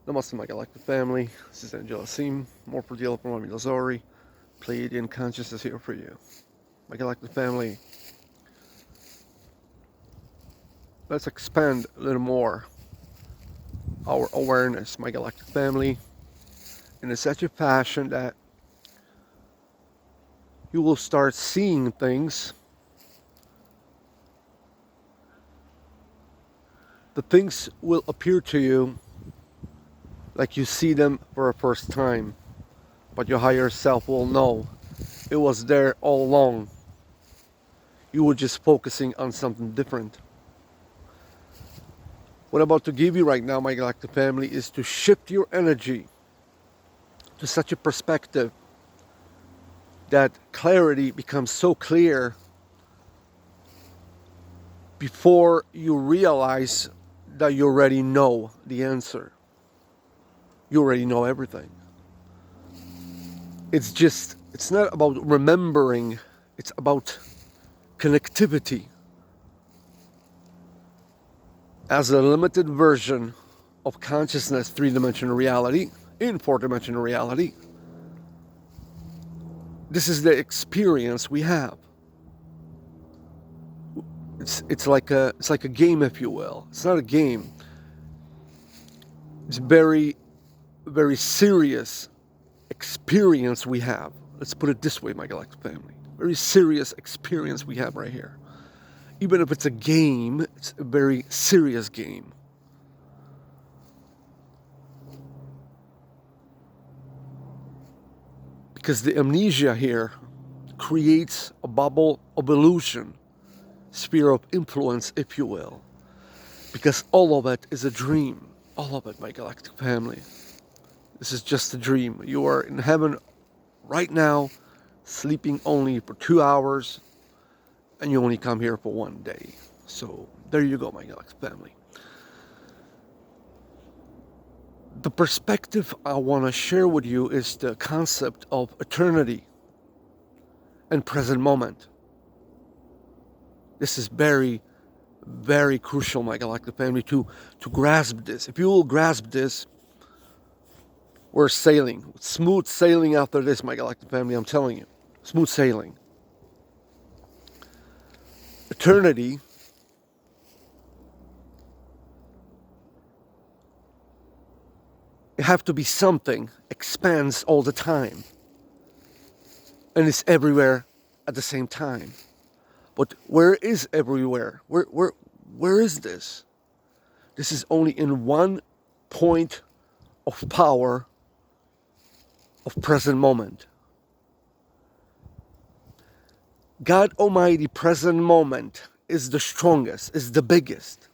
Namaste, my galactic family. This is Angela Sim, Mohrephoh from Zori. Pleiadian consciousness here for you. My galactic family, let's expand a little more our awareness, my galactic family, in such a fashion that you will start seeing things. The things will appear to you like you see them for a first time, but your higher self will know it was there all along. You were just focusing on something different. What I'm about to give you right now, my galactic family, is to shift your energy to such a perspective that clarity becomes so clear before you realize that you already know the answer. You already know everything. It's not about remembering, it's about connectivity. As a limited version of consciousness, three-dimensional reality, in four-dimensional reality, this is the experience we have. It's like a game, if you will. It's not a game. It's very, very serious experience we have. Let's put it this way, my galactic family. Very serious experience we have right here. Even if it's a game, it's a very serious game. Because the amnesia here creates a bubble of illusion, sphere of influence, if you will. Because all of it is a dream. All of it, my galactic family. This is just a dream. You are in heaven right now, sleeping only for 2 hours, and you only come here for 1 day. So there you go, my galactic family. The perspective I want to share with you is the concept of eternity and present moment. This is very, very crucial, my galactic family, to grasp this. If you will grasp this, we're sailing. Smooth sailing after this, my galactic family, I'm telling you. Smooth sailing. Eternity it have to be something, expands all the time. And it's everywhere at the same time. But where is everywhere? Where is this? This is only in one point of power of present moment. God Almighty present moment is the strongest, is the biggest.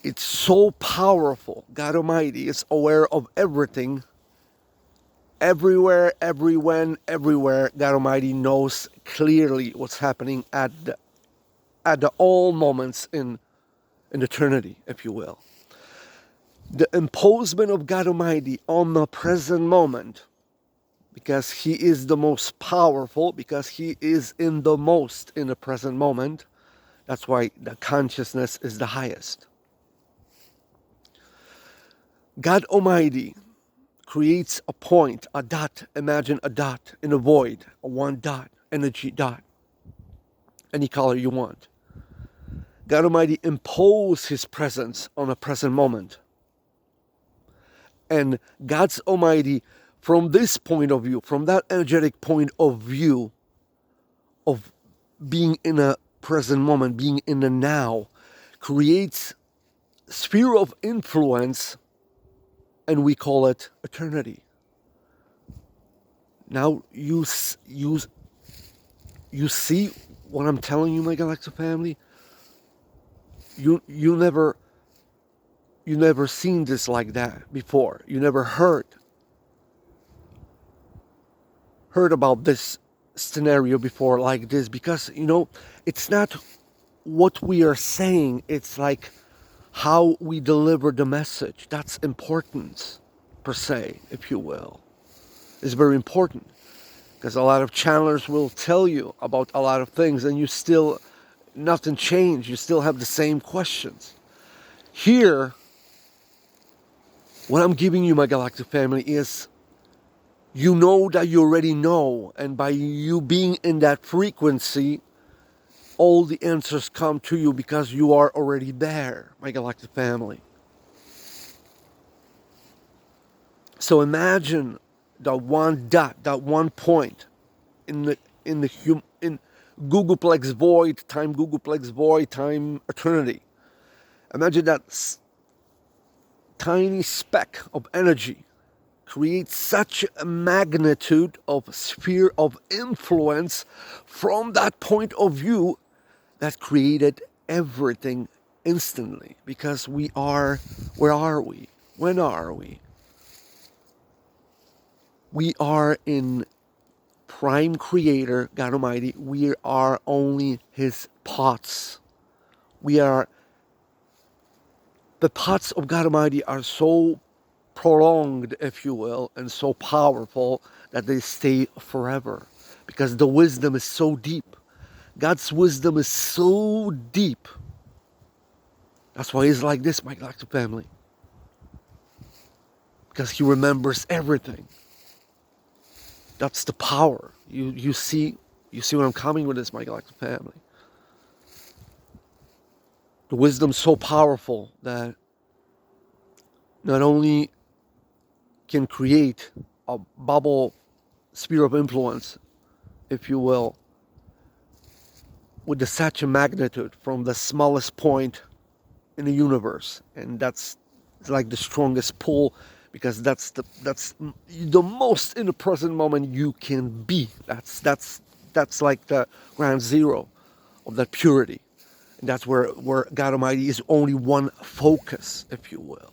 It's so powerful. God Almighty is aware of everything. Everywhere, every when, everywhere, God Almighty knows clearly what's happening at the all moments in eternity, if you will. The imposement of God Almighty on the present moment, because He is the most powerful, because He is in the most in the present moment, that's why the consciousness is the highest. God Almighty creates a point, a dot, imagine a dot in a void, a one dot, energy dot, any color you want. God Almighty imposes His presence on a present moment. And God's Almighty, from this point of view, from that energetic point of view of being in a present moment, being in the now, creates sphere of influence, and we call it eternity. Now you see what I'm telling you, my galactic family. You never seen this like that before. You never heard about this scenario before like this, because it's not what we are saying, it's like how we deliver the message. That's important, per se, if you will. It's very important, because a lot of channelers will tell you about a lot of things and you still, nothing changed. You still have the same questions. Here, What I'm giving you, my galactic family, is you know that you already know, and by you being in that frequency, all the answers come to you because you are already there, my galactic family. So imagine that one dot, that one point in Googleplex void, time eternity. Imagine that tiny speck of energy creates such a magnitude of sphere of influence from that point of view that created everything instantly. Because we are, where are we? When are we? We are in Prime Creator, God Almighty. We are only His pots. We are, the pots of God Almighty are so prolonged, if you will, and so powerful that they stay forever. Because the wisdom is so deep. God's wisdom is so deep. That's why He's like this, my galactic family. Because He remembers everything. That's the power. You see where I'm coming with this, my galactic family. The wisdom's so powerful that not only can create a bubble sphere of influence, if you will, with such a magnitude from the smallest point in the universe, and that's like the strongest pull, because that's the most in the present moment you can be. That's like the ground zero of that purity, and that's where God Almighty is only one focus, if you will.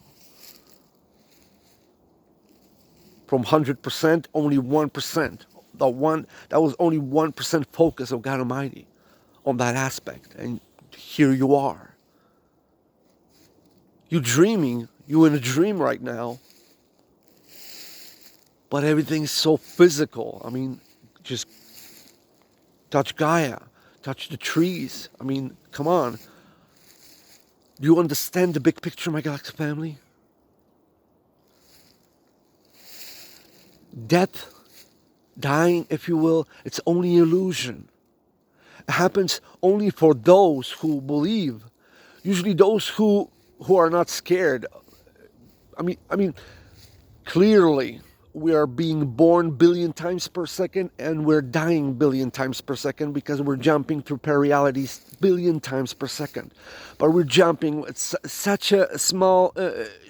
From 100%, only 1%. That was only 1% focus of God Almighty on that aspect, and here you are. You're dreaming. You're in a dream right now. But everything's so physical. I mean, just touch Gaia. Touch the trees. I mean, come on. Do you understand the big picture, my galactic family? Death, dying, if you will, it's only illusion. It happens only for those who believe. Usually those who are not scared. I mean, clearly we are being born billion times per second and we're dying billion times per second because we're jumping through realities billion times per second. But we're jumping with such a small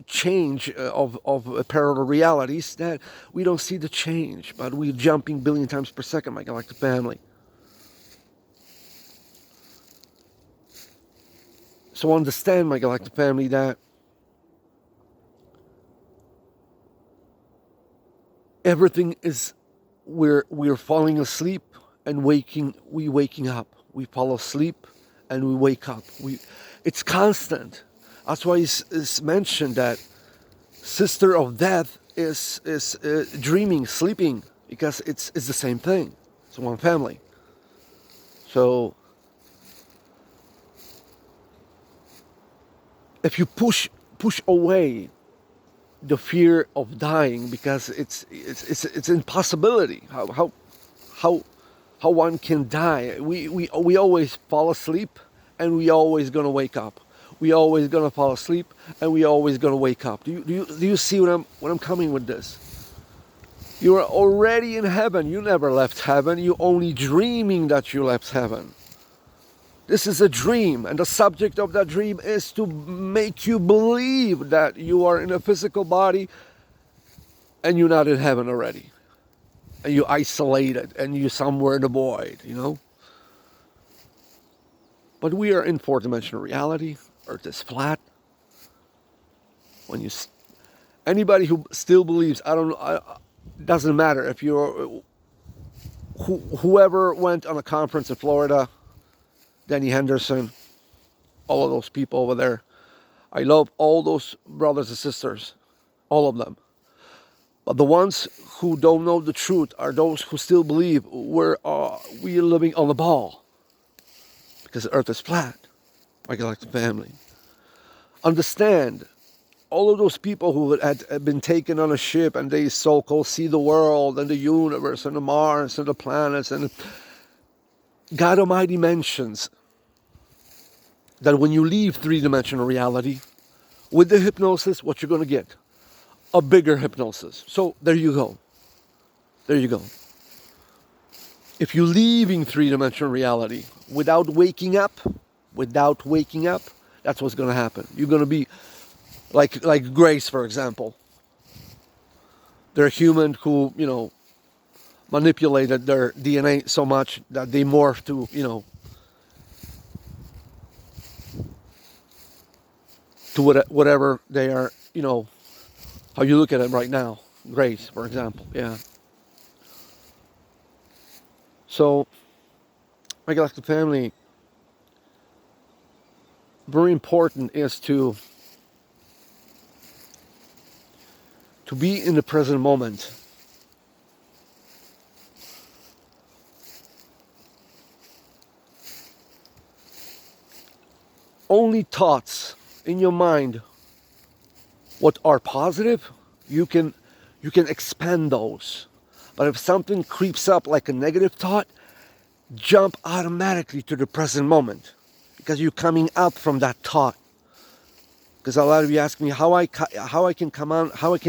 change of parallel realities that we don't see the change. But we're jumping billion times per second, my galactic family. So understand, my galactic family, that everything is, we're falling asleep and waking up. We fall asleep and we wake up. It's constant. That's why it's mentioned that sister of death is dreaming, sleeping, because it's the same thing. It's one family. So if you push away the fear of dying, because it's impossibility. How one can die. We always fall asleep and we always gonna wake up. We always gonna fall asleep and we always gonna wake up. Do you see what I'm coming with this? You are already in heaven. You never left heaven. You're only dreaming that you left heaven. This is a dream, and the subject of that dream is to make you believe that you are in a physical body and you're not in heaven already. And you're isolated and you're somewhere in the void, you know? But we are in fourth-dimensional reality. Earth is flat. Anybody who still believes, doesn't matter if you're whoever went on a conference in Florida, Danny Henderson, all of those people over there. I love all those brothers and sisters, all of them. But the ones who don't know the truth are those who still believe we are living on the ball. Because the earth is flat, my galactic family. Understand, all of those people who had been taken on a ship and they so-called see the world and the universe and the Mars and the planets, and God Almighty mentions that when you leave three-dimensional reality, with the hypnosis, what you're going to get? A bigger hypnosis. So there you go. There you go. If you're leaving three-dimensional reality without waking up, that's what's going to happen. You're going to be like Grace, for example. They're human who, manipulated their DNA so much that they morphed to, to whatever they are, how you look at it right now. Grace, for example, yeah. So, my galactic family, very important is to be in the present moment. Only thoughts in your mind what are positive, you can expand those. But if something creeps up like a negative thought, jump automatically to the present moment, because you're coming up from that thought. Because a lot of you ask me how I can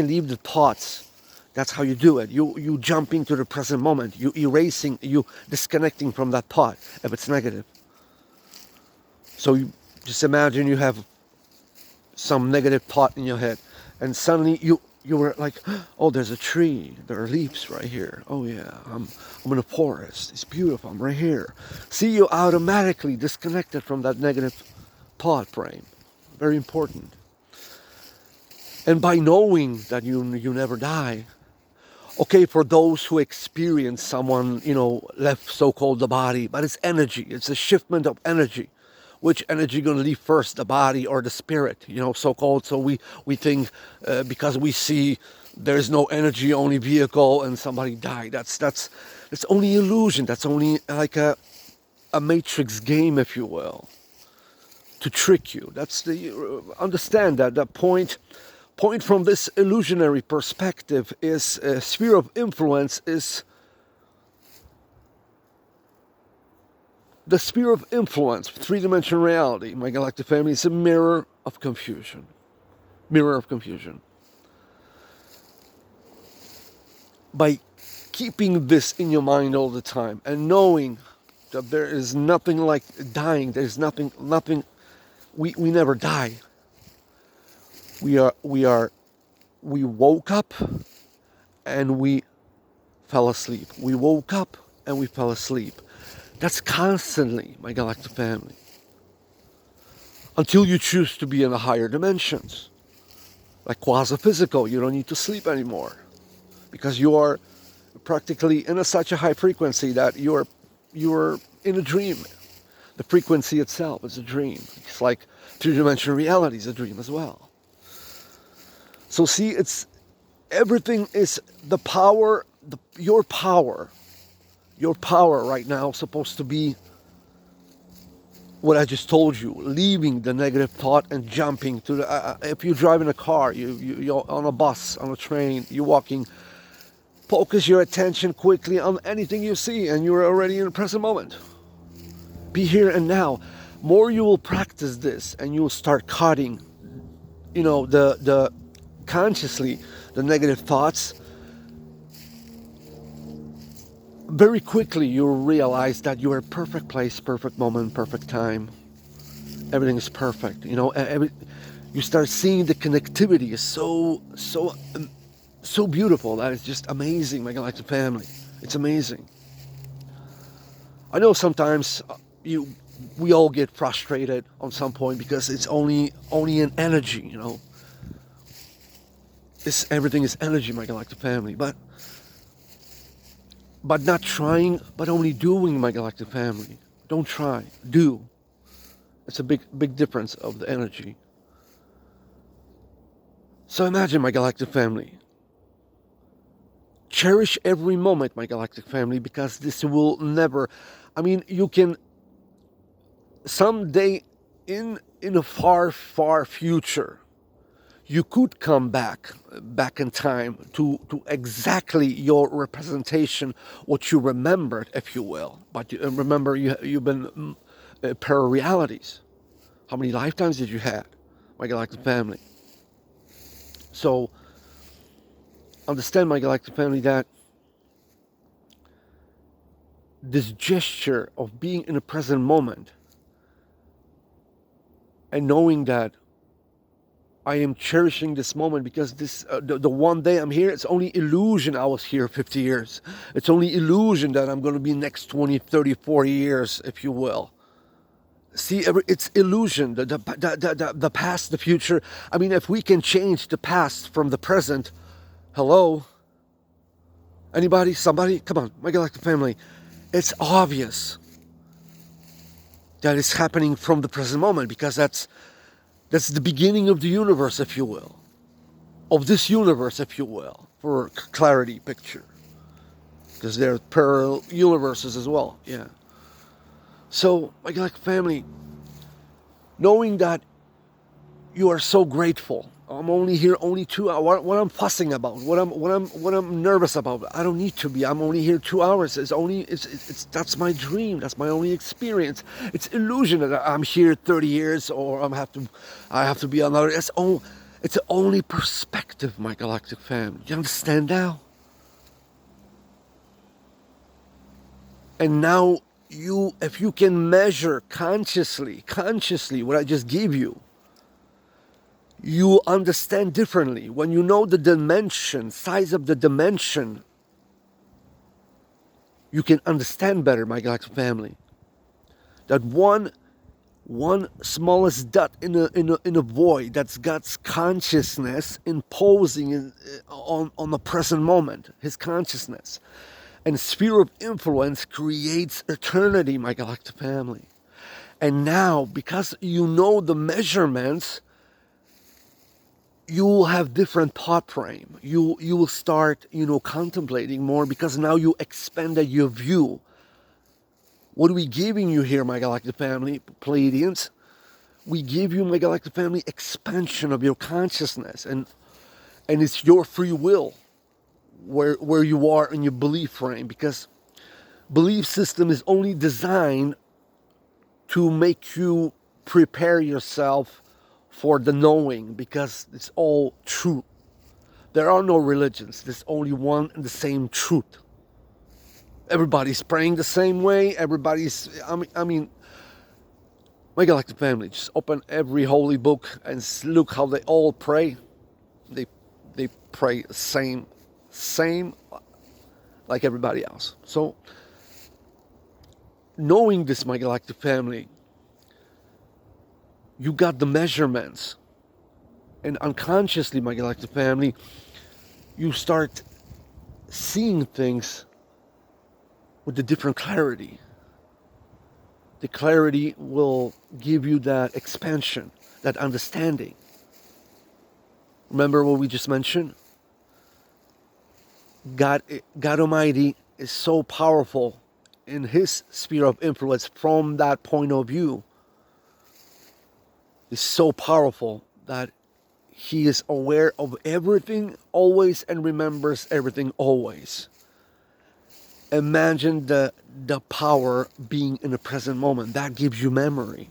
leave the thoughts. That's how you do it. You jumping to the present moment. You erasing, you disconnecting from that thought if it's negative. So you just imagine you have some negative thought in your head, and suddenly you were like, oh, there's a tree, there are leaves right here. Oh yeah, I'm in a forest. It's beautiful. I'm right here. See, you automatically disconnected from that negative thought frame. Very important. And by knowing that you never die, okay, for those who experience someone, left so-called the body, but it's energy. It's a shiftment of energy. Which energy going to leave first, the body or the spirit, so-called? So we think because we see there's no energy, only vehicle, and somebody died. That's only illusion. That's only like a matrix game, if you will, to trick you. Understand that the point from this illusionary perspective is sphere of influence is. The sphere of influence, three-dimensional reality, my galactic family, is a mirror of confusion. Mirror of confusion. By keeping this in your mind all the time and knowing that there is nothing like dying, there's nothing, we never die. We woke up and we fell asleep. We woke up and we fell asleep. That's constantly, my galactic family. Until you choose to be in the higher dimensions. Like quasi-physical, you don't need to sleep anymore. Because you are practically in such a high frequency that you are in a dream. The frequency itself is a dream. It's like three-dimensional reality is a dream as well. So see, everything is the power, your power. Your power right now is supposed to be what I just told you, leaving the negative thought and jumping to the. If you drive in a car, you're on a bus, on a train, you're walking. Focus your attention quickly on anything you see, and you're already in the present moment. Be here and now. More you will practice this, and you will start cutting, the consciously the negative thoughts. Very quickly you'll realize that you're in perfect place, perfect moment, perfect time. Everything is perfect. You start seeing the connectivity is so beautiful that it's just amazing, my galactic family. It's amazing. I know sometimes we all get frustrated on some point because it's only an energy, Everything is energy, my galactic family, but not trying, but only doing, my galactic family. Don't try, do. It's a big difference of the energy. So imagine, my galactic family. Cherish every moment, my galactic family, because this will never, you can someday in a far, far future, you could come back in time to exactly your representation, what you remembered, if you will. But remember, you've been per realities. How many lifetimes did you have, my galactic family? So understand, my galactic family, that this gesture of being in the present moment and knowing that I am cherishing this moment, because this the one day I'm here, it's only illusion I was here 50 years. It's only illusion that I'm going to be next 20, 30, 40 years, if you will. See, it's illusion, the past, the future. I mean, if we can change the past from the present, hello? Anybody? Somebody? Come on, my galactic family. It's obvious that it's happening from the present moment, because that's the beginning of the universe, if you will. Of this universe, if you will, for clarity picture. Because there are parallel universes as well, yeah. So, my galactic family, knowing that you are so grateful. I'm only here 2 hours. What I'm fussing about, what I'm nervous about, I don't need to be. I'm only here 2 hours. It's that's my dream. That's my only experience. It's illusion that I'm here 30 years, or I have to be another. It's the only perspective, my galactic family. You understand now? And now if you can measure consciously what I just gave you, you understand differently. When you know the dimension, size of the dimension, you can understand better, my galactic family. That one smallest dot in a void, that's God's consciousness imposing on the present moment, his consciousness. And sphere of influence creates eternity, my galactic family. And now, because you know the measurements, you will have different thought frame. You will start, contemplating more, because now you expanded your view. What are we giving you here, my galactic family, Pleiadians? We give you, my galactic family, expansion of your consciousness, and it's your free will where you are in your belief frame, because belief system is only designed to make you prepare yourself for the knowing, because it's all true. There are no religions. There's only one and the same truth. Everybody's praying the same way. I mean, my galactic family, just open every holy book and look how they all pray. They pray same like everybody else. So, knowing this, my galactic family, you got the measurements, and unconsciously, my galactic family, you start seeing things with a different clarity. The clarity will give you that expansion, that understanding. Remember what we just mentioned? God Almighty is so powerful in his sphere of influence. From that point of view, is so powerful that he is aware of everything always and remembers everything always. Imagine the power being in the present moment. That gives you memory.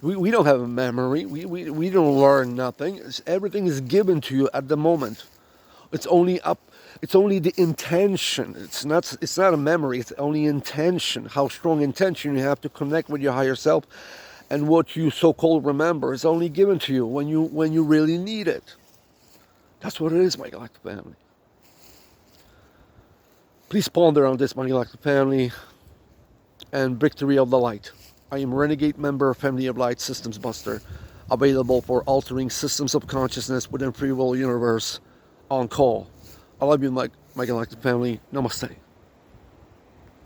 We don't have a memory. We don't learn nothing. Everything is given to you at the moment. It's only the intention. It's not a memory. It's only intention. How strong intention you have to connect with your higher self. And what you so-called remember is only given to you when you really need it. That's what it is, my galactic family. Please ponder on this, my galactic family, and victory of the light. I am Renegade member, Family of Light, Systems Buster, available for altering systems of consciousness within free will universe, on call. I love you, my galactic family. Namaste.